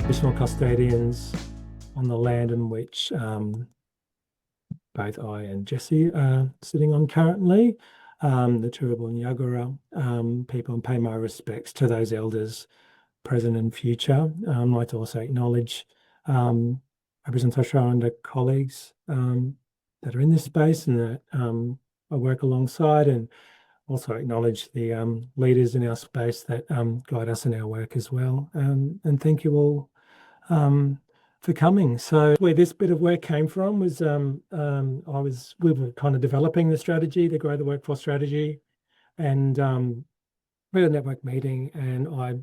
traditional custodians on the land in which both I and Jesse are sitting on currently, the Turrbal and Yagara people, and pay my respects to those elders, present and future. I'd like to also acknowledge Aboriginal Torres Strait Islander colleagues that are in this space and that I work alongside, and also acknowledge the leaders in our space that guide us in our work as well. And thank you all for coming. So where this bit of work came from was we were kind of developing the strategy, the Grow the Workforce strategy, and we had a network meeting, and I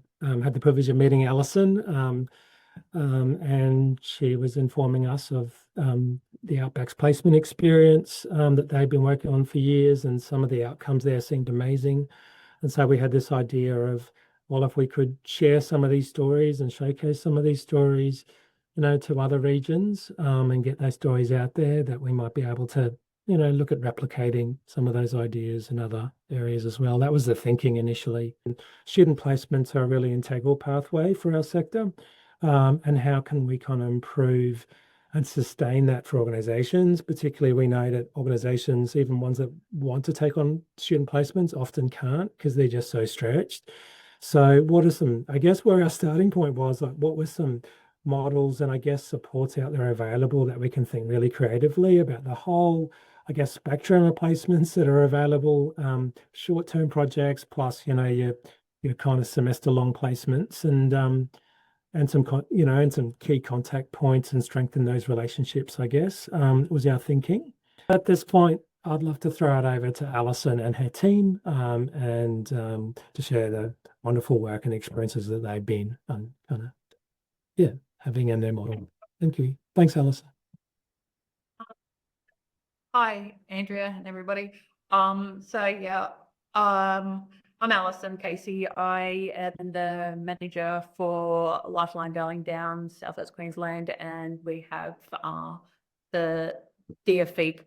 had the privilege of meeting Alison, and she was informing us of the Outback's placement experience that they'd been working on for years, and some of the outcomes there seemed amazing. And so we had this idea of, well, if we could share some of these stories and showcase some of these stories, to other regions and get those stories out there, that we might be able to, look at replicating some of those ideas in other areas as well. That was the thinking initially. Student placements are a really integral pathway for our sector. And how can we kind of improve and sustain that for organisations? Particularly, we know that organisations, even ones that want to take on student placements, often can't because they're just so stretched. So what are some, I guess where our starting point was, like, what were some models and I guess supports out there available that we can think really creatively about the whole, I guess, spectrum of placements that are available, short-term projects, plus, your kind of semester-long placements, and some, and some key contact points and strengthen those relationships, I guess, was our thinking. At this point, I'd love to throw it over to Alison and her team and to share the wonderful work and experiences that they've been having in their model. Thank you. Thanks, Alison. Hi, Andrea and everybody. I'm Alison Casey. I am the manager for Lifeline Darling Downs, Southwest Queensland, and we have the DFE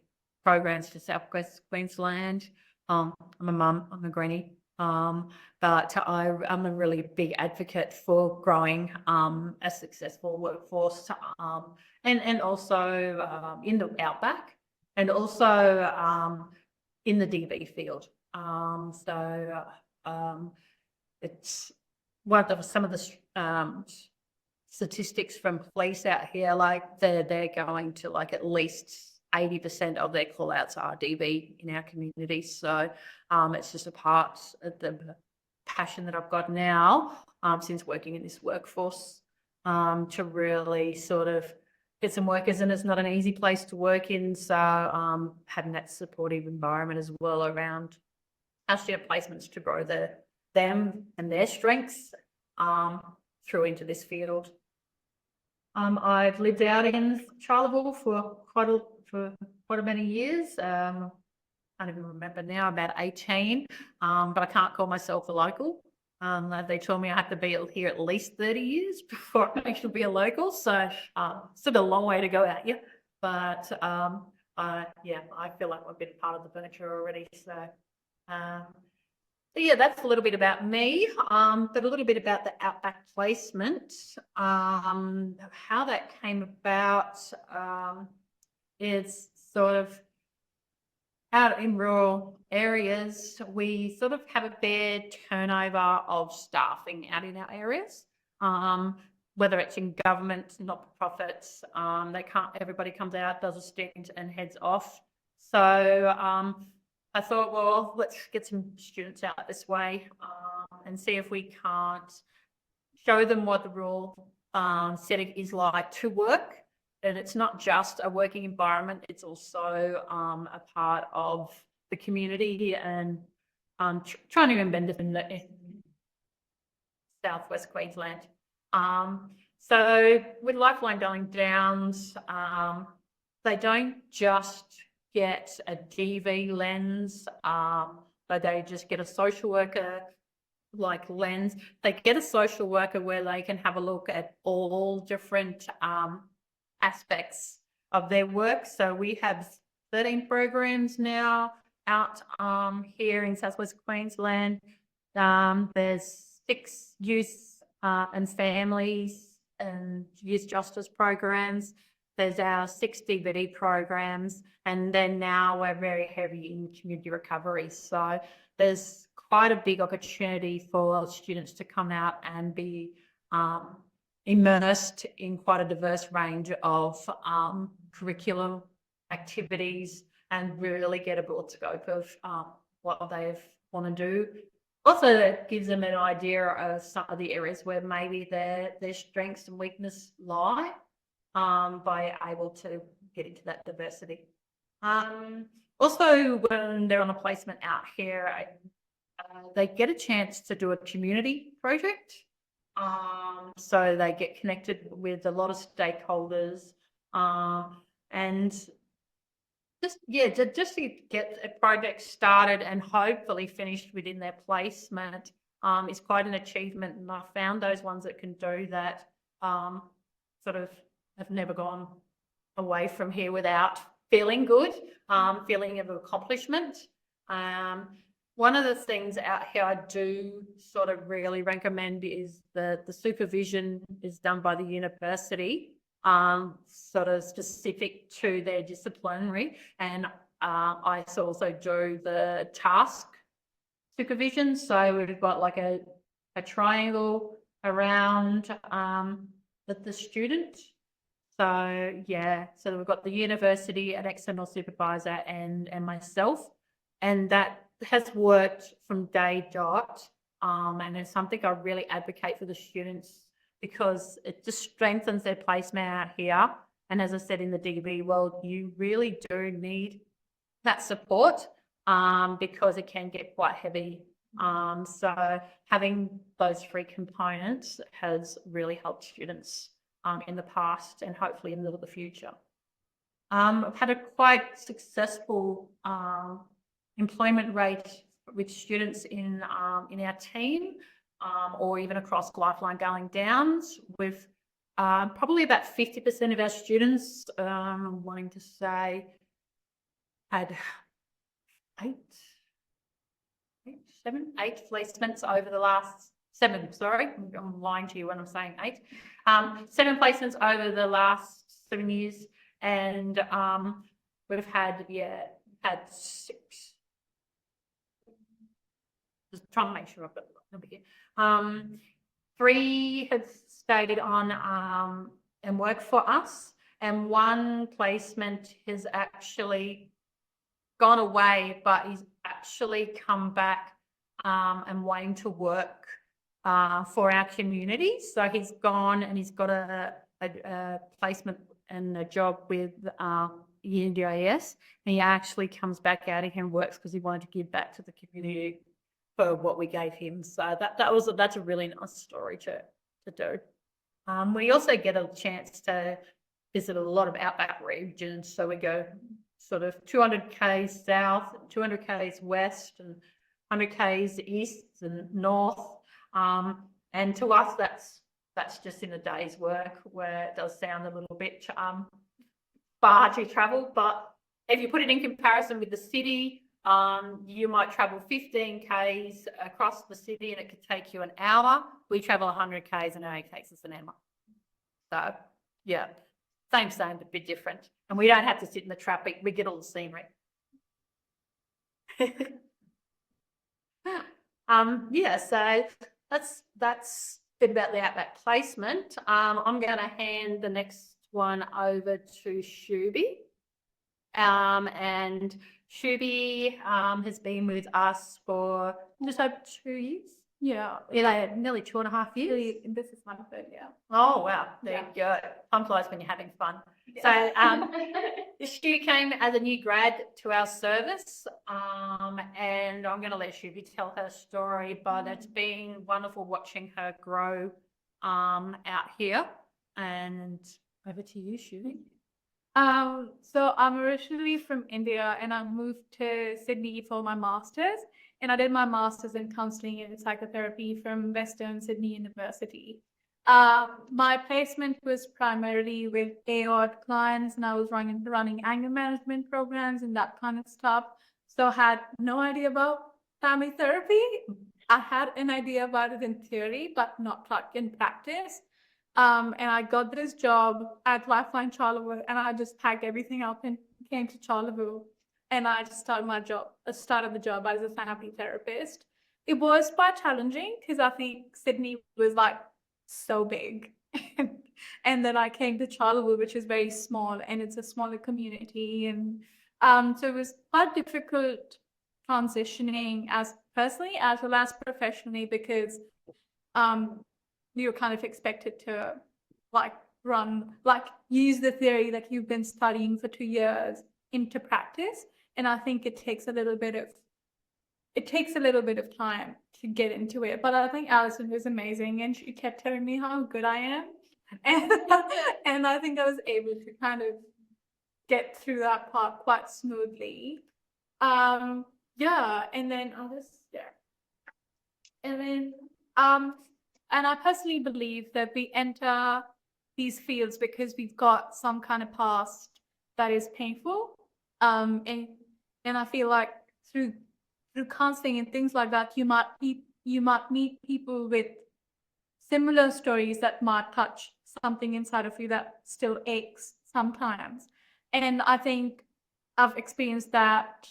programs for Southwest Queensland. I'm a mum, I'm a granny, but I'm a really big advocate for growing a successful workforce and also in the Outback and also in the DV field. It's one of some of the statistics from police out here, like they're going to like at least 80% of their call outs are DV in our community. So it's just a part of the passion that I've got now since working in this workforce to really sort of get some workers, and it's not an easy place to work in. So having that supportive environment as well around our student placements to grow them and their strengths through into this field. I've lived out in Charleville for quite a many years. I can't even remember now, about 18, but I can't call myself a local. They told me I have to be here at least 30 years before I can be a local. So still a long way to go out here. But I feel like I've been part of the furniture already. So that's a little bit about me, but a little bit about the Outback placement. How that came about is sort of out in rural areas, we sort of have a fair turnover of staffing out in our areas, whether it's in government, not-for-profits. Everybody comes out, does a stint and heads off. So I thought, well, let's get some students out this way and see if we can't show them what the rural setting is like to work. And it's not just a working environment, it's also a part of the community and trying to embed it in Southwest Queensland. So with Lifeline Darling Downs, they don't just get a DV lens, but they just get a social worker like lens. They get a social worker where they can have a look at all different aspects of their work. So we have 13 programs now out here in Southwest Queensland. There's 6 youth and families and youth justice programs. There's our 6 DBD programs, and then now we're very heavy in community recovery. So there's quite a big opportunity for students to come out and be immersed in quite a diverse range of curriculum activities and really get a broad scope of what they want to do. Also, it gives them an idea of some of the areas where maybe their strengths and weakness lie by able to get into that diversity. Also, when they're on a placement out here, they get a chance to do a community project. So they get connected with a lot of stakeholders and just to get a project started and hopefully finished within their placement is quite an achievement. And I found those ones that can do that sort of have never gone away from here without feeling good, feeling of accomplishment. One of the things out here I do sort of really recommend is the supervision is done by the university, sort of specific to their disciplinary, and I also do the task supervision. So we've got like a triangle around the student. So yeah, so we've got the university, an external supervisor, and myself, and that has worked from day dot, and it's something I really advocate for the students because it just strengthens their placement out here. And as I said, in the DB world, you really do need that support because it can get quite heavy. So having those 3 components has really helped students in the past and hopefully in the future. I've had a quite successful employment rate with students in our team or even across Lifeline Darling Downs. With probably about 50% of our students, wanting to say, had 8 placements over the last 7, sorry, I'm lying to you when I'm saying 8. 7 placements over the last 7 years, and we've had 6. Just trying to make sure I've got the right number here. 3 have stayed on and worked for us, and 1 placement has actually gone away, but he's actually come back and wanting to work for our community. So he's gone and he's got a placement and a job with UNDIS, and he actually comes back out here and works because he wanted to give back to the community for what we gave him. So that's a really nice story to do. We also get a chance to visit a lot of Outback regions. So we go sort of 200 k's south, 200 k's west, and 100 k's east and north. And to us, that's just in a day's work, where it does sound a little bit far to travel. But if you put it in comparison with the city, you might travel 15 k's across the city and it could take you an hour. We travel 100 k's and it only takes us an hour. So yeah, same, but a bit different. And we don't have to sit in the traffic. We get all the scenery. Yeah, so that's a bit about the Outback placement. I'm going to hand the next one over to Shubi. And Shubhi has been with us for just over 2 years. Yeah, nearly 2.5 years. This is my 3rd year. Oh wow, there you go. Time flies when you're having fun. Yeah. So Shubhi came as a new grad to our service, and I'm going to let Shubhi tell her story, but it's been wonderful watching her grow out here. And over to you, Shubhi. So I'm originally from India and I moved to Sydney for my master's, and I did my master's in counselling and psychotherapy from Western Sydney University. My placement was primarily with AOD clients, and I was running anger management programs and that kind of stuff. So I had no idea about family therapy. I had an idea about it in theory, but not in practice. And I got this job at Lifeline Charleville, and I just packed everything up and came to Charleville, and I just started the job as a therapy therapist. It was quite challenging because I think Sydney was like so big. And then I came to Charleville, which is very small, and it's a smaller community. And so it was quite difficult transitioning as personally as well as professionally, because you're kind of expected to use the theory that you've been studying for 2 years into practice. And I think it takes a little bit of time to get into it. But I think Alison was amazing, and she kept telling me how good I am. And I think I was able to kind of get through that part quite smoothly. Yeah, and then I'll just, yeah. And then, and I personally believe that we enter these fields because we've got some kind of past that is painful. And I feel like through counseling and things like that, you might meet people with similar stories that might touch something inside of you that still aches sometimes. And I think I've experienced that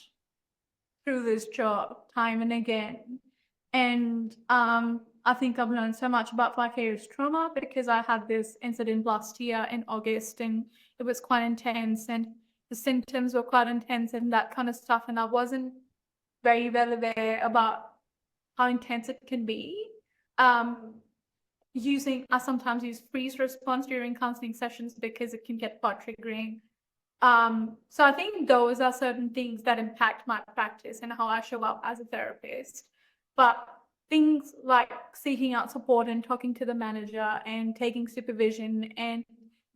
through this job time and again. And I think I've learned so much about vicarious trauma because I had this incident last year in August, and it was quite intense, and the symptoms were quite intense and that kind of stuff. And I wasn't very well aware about how intense it can be. I sometimes use freeze response during counseling sessions because it can get quite triggering. So I think those are certain things that impact my practice and how I show up as a therapist. But things like seeking out support and talking to the manager and taking supervision and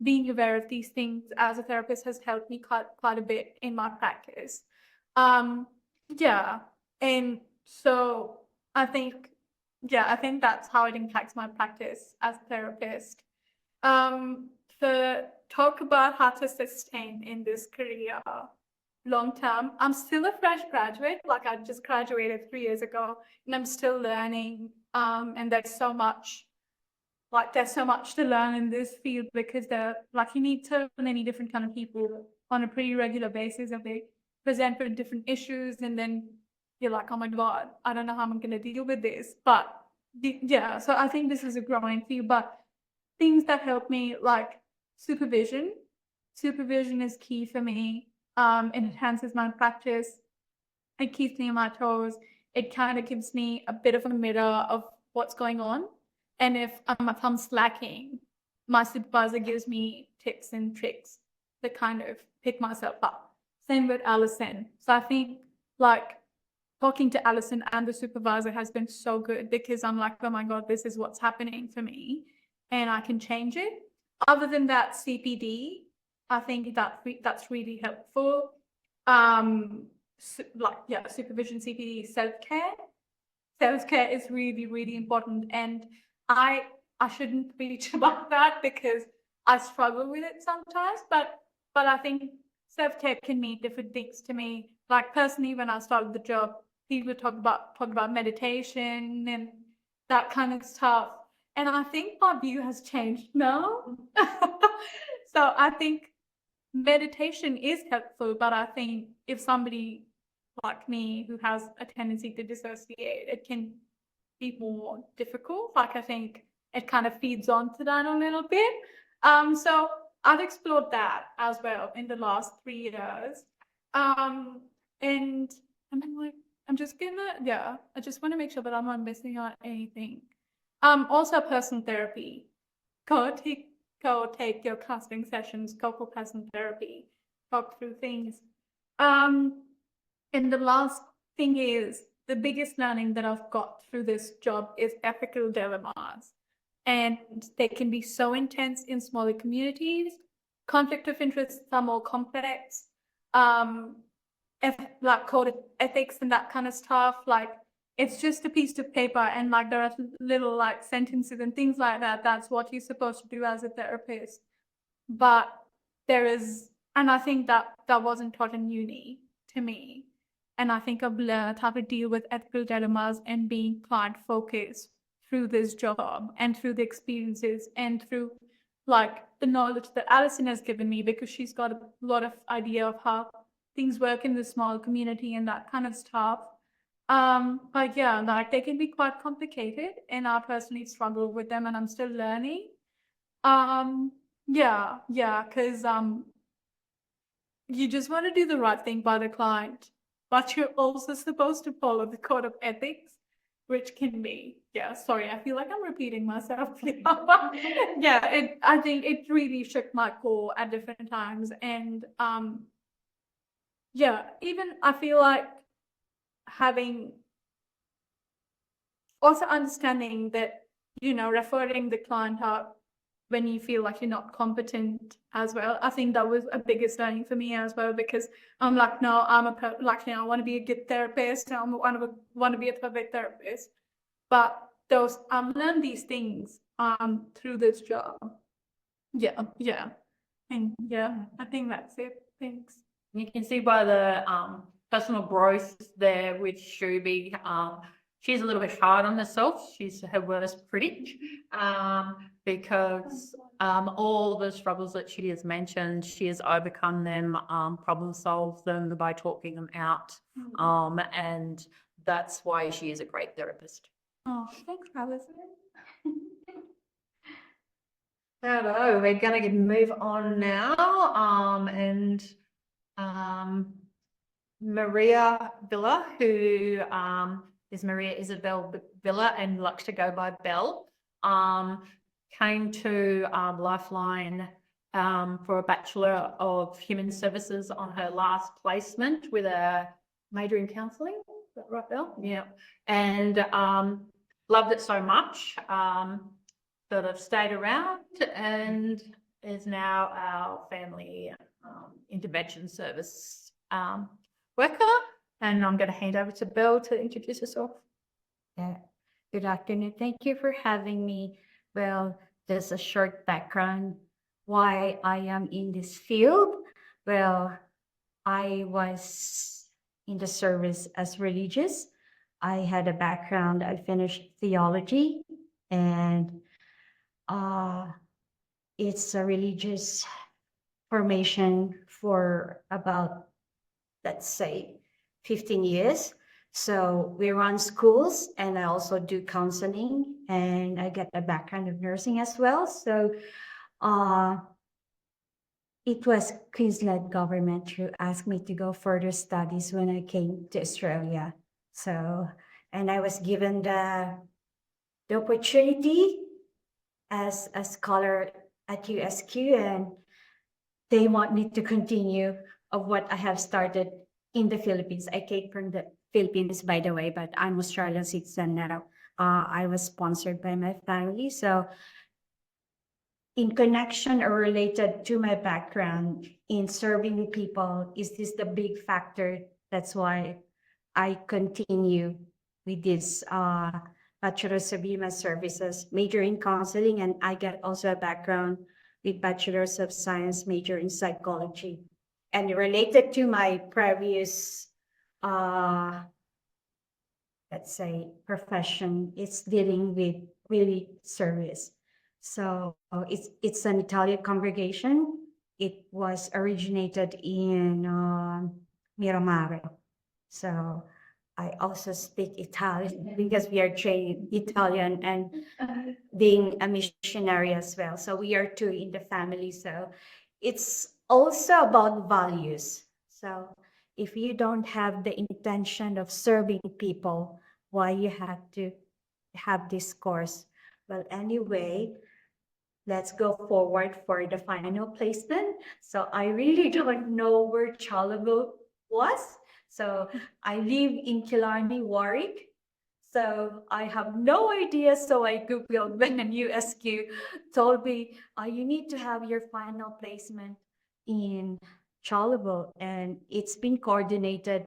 being aware of these things as a therapist has helped me quite a bit in my practice. Yeah, and so I think that's how it impacts my practice as a therapist. To talk about how to sustain in this career long term, I'm still a fresh graduate. Like, I just graduated 3 years ago, and I'm still learning. And there's so much to learn in this field, because you meet so many different kind of people on a pretty regular basis, and they present with different issues, and then you're like, oh my God, I don't know how I'm going to deal with this. But yeah, so I think this is a growing field. But things that help me, like supervision is key for me. It enhances my practice. It keeps me on my toes. It kind of gives me a bit of a mirror of what's going on. And if I'm slacking, my supervisor gives me tips and tricks to kind of pick myself up. Same with Alison. So I think talking to Alison and the supervisor has been so good, because I'm like, oh my God, this is what's happening for me, and I can change it. Other than that, CPD, I think that's really helpful. Supervision, CPD, self-care. Self-care is really, really important. And I shouldn't preach about that because I struggle with it sometimes, but I think self-care can mean different things to me. Like, personally, when I started the job, people talk about meditation and that kind of stuff. And I think my view has changed now. So I think meditation is helpful, but I think if somebody like me who has a tendency to dissociate, it can be more difficult. Like, I think it kind of feeds on to that a little bit. So I've explored that as well in the last 3 years. And I just want to make sure that I'm not missing out anything. Also personal therapy. Go take your counseling sessions, go for personal therapy, talk through things. And the last thing is, the biggest learning that I've got through this job is ethical dilemmas. And they can be so intense in smaller communities. Conflict of interest are more complex. Code of ethics and that kind of stuff. Like, it's just a piece of paper, and there are little sentences and things like that. That's what you're supposed to do as a therapist. But and I think that wasn't taught in uni to me. And I think I've learned how to deal with ethical dilemmas and being client focused through this job and through the experiences and through like the knowledge that Alison has given me, because she's got a lot of idea of how things work in the small community and that kind of stuff. But yeah, like they can be quite complicated, and I personally struggle with them, and I'm still learning. Yeah, because you just want to do the right thing by the client, but you're also supposed to follow the code of ethics, which can be, yeah, sorry, I feel like I'm repeating myself. Yeah, I think it really shook my core at different times. And yeah, even I feel like having also understanding that, you know, referring the client out when you feel like you're not competent as well. I think that was a biggest learning for me as well, because I'm like, no, I want to be a good therapist. I want to be a perfect therapist. But I've learned these things through this job. Yeah. And yeah, I think that's it. Thanks. You can see by the personal growth there with Shubi. She's a little bit hard on herself. She's her worst critic, because all the struggles that she has mentioned, she has overcome them, problem solved them by talking them out, and that's why she is a great therapist. Oh, thanks, Alison. Hello, we're going to move on now, and Maria Villa, who is Maria Isabel Villa and likes to go by Belle, came to Lifeline for a Bachelor of Human Services on her last placement with a major in counselling. Is that right, Belle? Yeah. And loved it so much, sort of stayed around and is now our family intervention service worker. And I'm going to hand over to Belle to introduce herself. Yeah. Good afternoon. Thank you for having me. Well, there's a short background why I am in this field. Well, I was in the service as religious. I had a background, I finished theology, and it's a religious formation for about, let's say, 15 years. So we run schools, and I also do counseling, and I get a background of nursing as well. So it was Queensland government who asked me to go further studies when I came to Australia. So, and I was given the opportunity as a scholar at USQ, and they want me to continue of what I have started in the Philippines. I came from the Philippines, by the way, but I'm Australian citizen now. I was sponsored by my family. So in connection or related to my background in serving people, is this the big factor? That's why I continue with this Bachelor's of Human Services, major in counseling, and I get also a background with Bachelor's of Science, major in psychology. And related to my previous, let's say, profession, it's dealing with really service. So it's an Italian congregation. It was originated in Miramare. So I also speak Italian because we are trained Italian and being a missionary as well. So we are two in the family. So it's also about values. So if you don't have the intention of serving people, why you have to have this course? Well, anyway, let's go forward for the final placement. So I really don't know where Charleville was. So I live in Killarney, Warwick. So I have no idea. So I Googled when the USQ told me, you need to have your final placement in Charleville. And it's been coordinated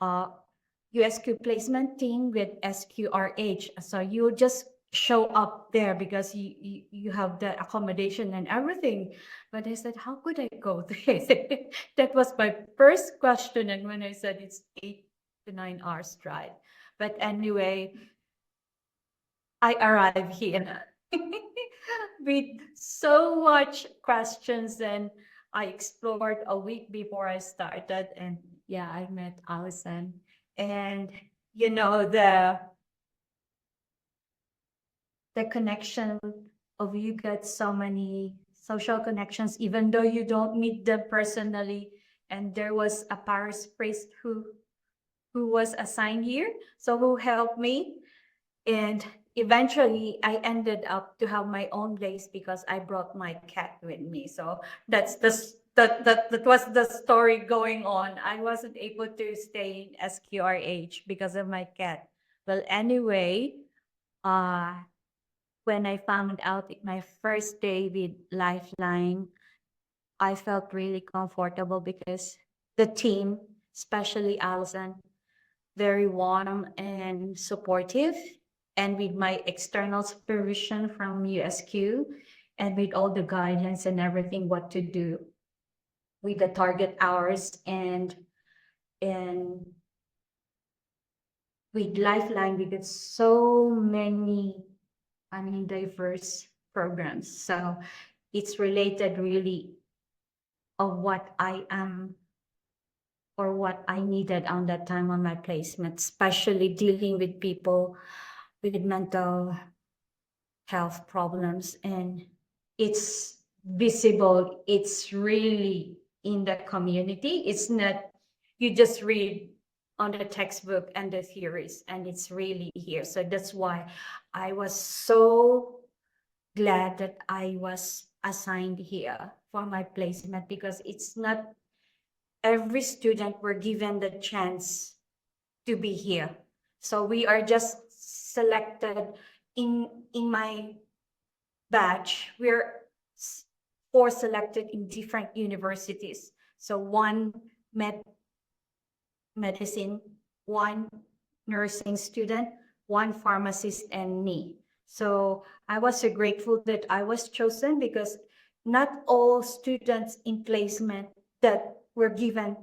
USQ placement team with SQRH. So you just show up there because you have the accommodation and everything. But I said, how could I go there? That was my first question. And when I said it's 8 to 9 hours drive. But anyway, I arrived here with so much questions, and I explored a week before I started, and yeah, I met Alison, and you know the connection of you get so many social connections, even though you don't meet them personally. And there was a parish priest who was assigned here, so who helped me. And eventually I ended up to have my own place because I brought my cat with me. So that's that was the story going on. I wasn't able to stay in SQRH because of my cat. Well, anyway, when I found out my first day with Lifeline, I felt really comfortable because the team, especially Alison, very warm and supportive. And with my external supervision from USQ and with all the guidelines and everything, what to do with the target hours and with Lifeline, we did so many, I mean, diverse programs. So it's related really of what I am or what I needed on that time on my placement, especially dealing with people with mental health problems. And it's visible, it's really in the community. It's not, you just read on the textbook and the theories, and it's really here. So that's why I was so glad that I was assigned here for my placement, because it's not every student were given the chance to be here. So we are just selected in my batch. We're four selected in different universities. So one medicine, one nursing student, one pharmacist, and me. So I was so grateful that I was chosen, because not all students in placement that were given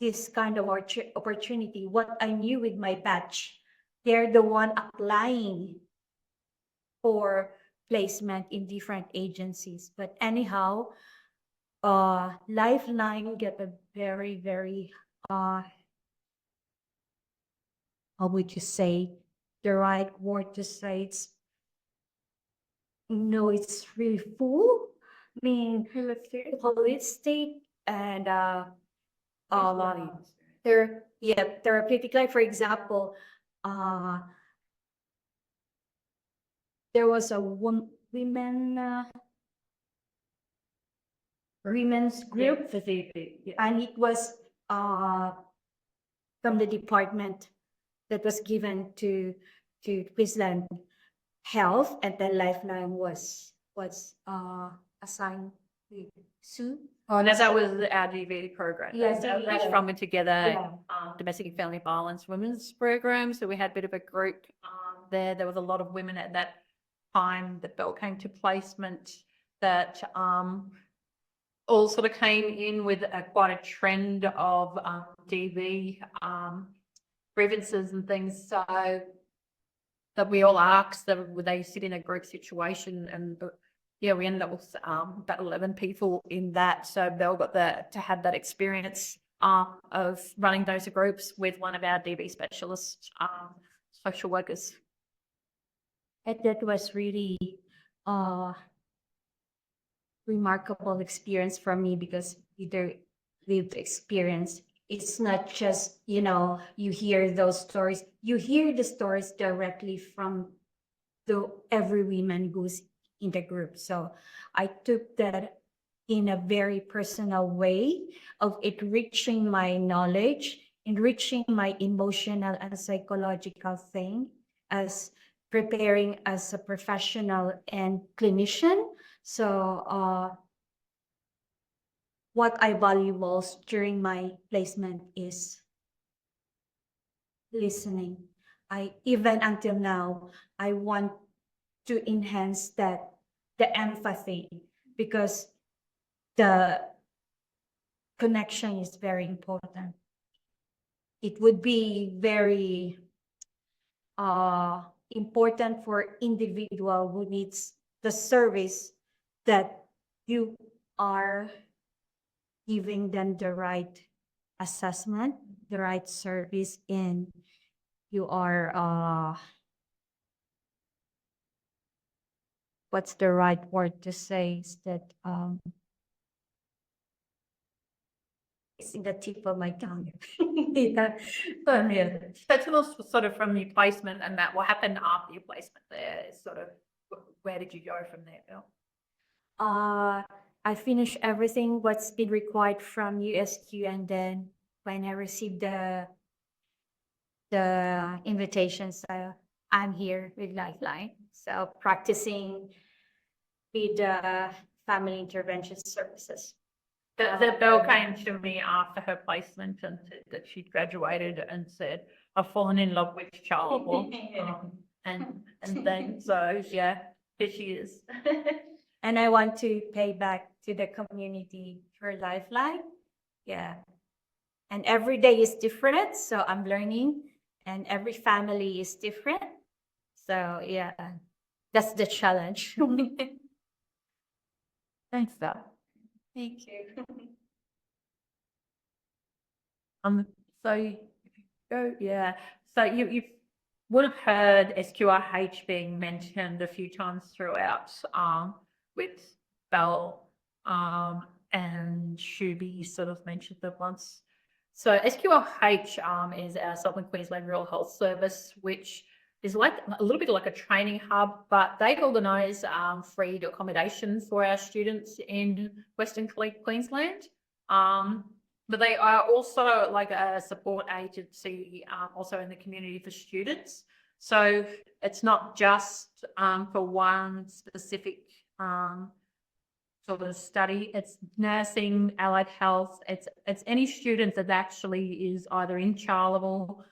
this kind of opportunity. What I knew with my batch, they're the one applying for placement in different agencies. But anyhow, Lifeline get a very, very, how would you say the right word to say? It's really full. I mean, holistic and therapeutic. Like, for example, there was a women's group, and it was from the department that was given to Queensland Health, and then Lifeline was assigned to Sue. Oh, and that was our DV program. Yes, So DV. from and together, Yeah. domestic and family violence women's program. So we had a bit of a group there. There was a lot of women at that time that Belle came to placement that all sort of came in with quite a trend of DV grievances and things. So that we all asked them, would they sit in a group situation? And yeah, we ended up with about 11 people in that. So Belle got to have that experience of running those groups with one of our DV specialists, social workers. And that was really remarkable experience for me, because either lived experience. It's not just, you hear those stories, you hear the stories directly from every woman who's in the group. So I took that in a very personal way of enriching my knowledge, enriching my emotional and psychological thing, as preparing as a professional and clinician. So what I value most during my placement is listening. Even until now, I want to enhance the empathy, because the connection is very important. It would be very important for individual who needs the service that you are giving them the right assessment, the right service, and you are what's the right word to say is that it's in the tip of my tongue. Yeah. That's a little sort of from your placement and that. What happened after your placement there? Is sort of where did you go from there, Bill? I finished everything what's been required from USQ, and then when I received the invitation, so I'm here with Lifeline. So practicing with family intervention services. The Belle came to me after her placement and said that she'd graduated and said, I've fallen in love with child and then so yeah, here she is. And I want to pay back to the community for Lifeline. Yeah. And every day is different, so I'm learning, and every family is different. So yeah, that's the challenge. Thanks, Belle. Thank you. So if you go, yeah. So you would have heard SQRH being mentioned a few times throughout, with Belle, and Shubi sort of mentioned them once. So SQRH is our Southern Queensland Rural Health Service, which is like a little bit like a training hub, but they organise free accommodation for our students in Western Queensland. But they are also like a support agency, also in the community for students. So it's not just for one specific sort of study. It's nursing, allied health. It's any student that actually is either in Charleville.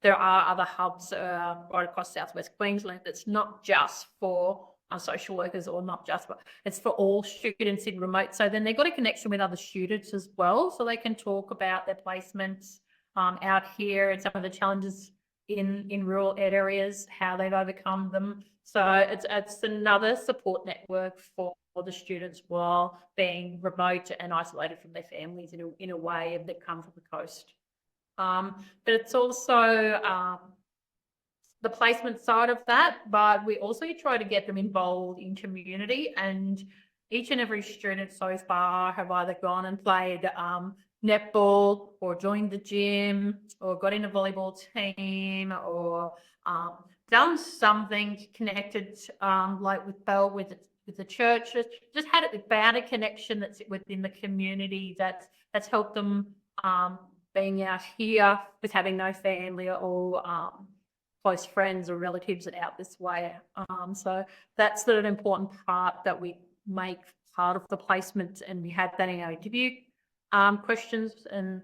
There are other hubs right across Southwest Queensland. It's not just for social workers or not just, but it's for all students in remote. So then they've got a connection with other students as well, so they can talk about their placements out here and some of the challenges in rural areas, how they've overcome them. So it's another support network for the students while being remote and isolated from their families in a way that come from the coast. But it's also the placement side of that, but we also try to get them involved in community, and each and every student so far have either gone and played netball or joined the gym or got in a volleyball team or done something connected like with Belle with the church, just had found a connection that's within the community that's helped them being out here with having no family or close friends or relatives out this way. So that's an important part that we make part of the placement, and we had that in our interview questions and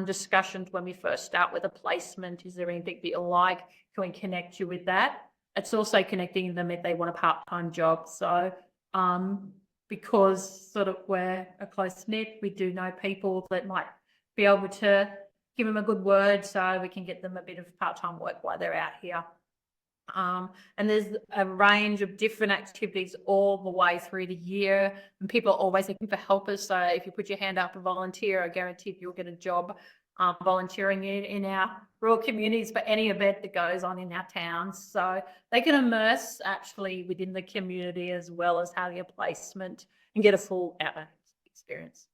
discussions when we first start with a placement. Is there anything that you like? Can we connect you with that? It's also connecting them if they want a part-time job. So because sort of we're a close knit, we do know people that might be able to give them a good word so we can get them a bit of part-time work while they're out here. And there's a range of different activities all the way through the year, and people are always looking for helpers. So if you put your hand up and volunteer, I guarantee you'll get a job volunteering in our rural communities for any event that goes on in our towns. So they can immerse actually within the community as well as having a placement and get a full experience.